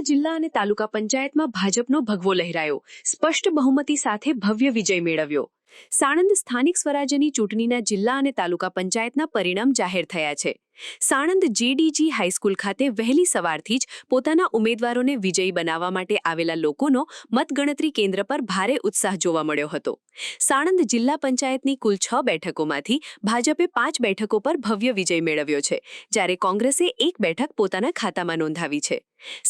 જિલ્લા અને તાલુકા પંચાયતમાં ભાજપનો ભગવો લહેરાયો, સ્પષ્ટ બહુમતી સાથે ભવ્ય વિજય મેળવ્યો। સાણંદ સ્થાનિક સ્વરાજ્યની ચૂંટણીના જિલ્લા અને તાલુકા પંચાયતના પરિણામ જાહેર થયા છે। સાણંદ જેડીજી હાઈસ્કૂલ ખાતે વહેલી સવારથી જ પોતાના ઉમેદવારોને વિજયી બનાવવા માટે આવેલા લોકોનો મતગણતરી કેન્દ્ર પર ભારે ઉત્સાહ જોવા મળ્યો હતો। સાણંદ જિલ્લા પંચાયતની કુલ 6 બેઠકોમાંથી ભાજપે 5 બેઠકો પર ભવ્ય વિજય મેળવ્યો છે, જ્યારે કોંગ્રેસે 1 બેઠક પોતાના ખાતામાં નોંધાવી છે।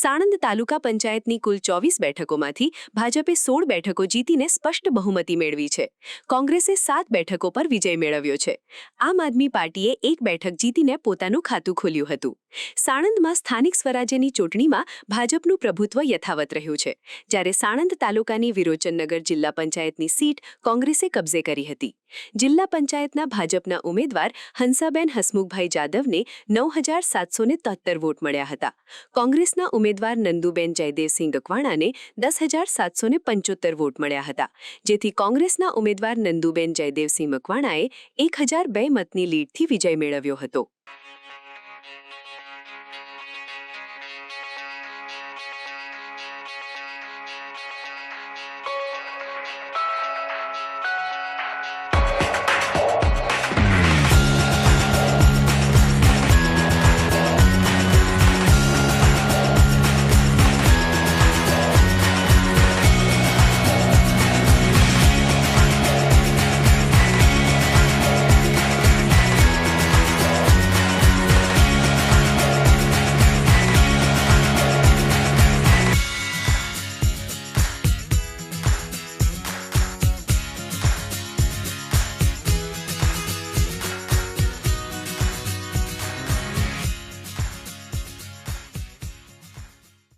સાણંદ તાલુકા પંચાયતની કુલ 24 બેઠકોમાંથી ભાજપે 16 બેઠકો જીતીને સ્પષ્ટ બહુમતી મેળવી છે। કોંગ્રેસે 7 બેઠકો પર વિજય મેળવ્યો છે। આમ આદમી પાર્ટીએ 1 બેઠક જીતીને પોતાનું ખાતું ખોલ્યું હતું। સાણંદમાં સ્થાનિક સ્વરાજ્યની ચૂંટણીમાં ભાજપનું પ્રભુત્વ યથાવત રહ્યું છે, જ્યારે સાણંદ તાલુકાની વિરોચનનગર જિલ્લા પંચાયતની સીટ કોંગ્રેસે કબજે કરી હતી। જિલ્લા પંચાયતના ભાજપના ઉમેદવાર હંસાબેન હસમુખભાઈ જાદવને 9773 વોટ મળ્યા હતા। કોંગ્રેસના ઉમેદવાર નંદુબેન જયદેવસિંહ ગકવાણાને 10775 વોટ મળ્યા હતા, જેથી કોંગ્રેસના ઉમેદવાર નંદુબેન જયદેવસિંહ મકવાણાએ 1002 મતની લીડથી વિજય મેળવ્યો હતો।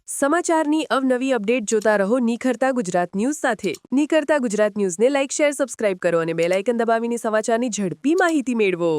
સમાચારની અવનવી અપડેટ જોતા રહો નિખરતા ગુજરાત ન્યૂઝ સાથે। નિખરતા ગુજરાત ન્યૂઝને લાઇક, શેર, સબસ્ક્રાઇબ કરો અને બેલ આઇકન દબાવીને સમાચારની ઝડપી માહિતી મેળવો।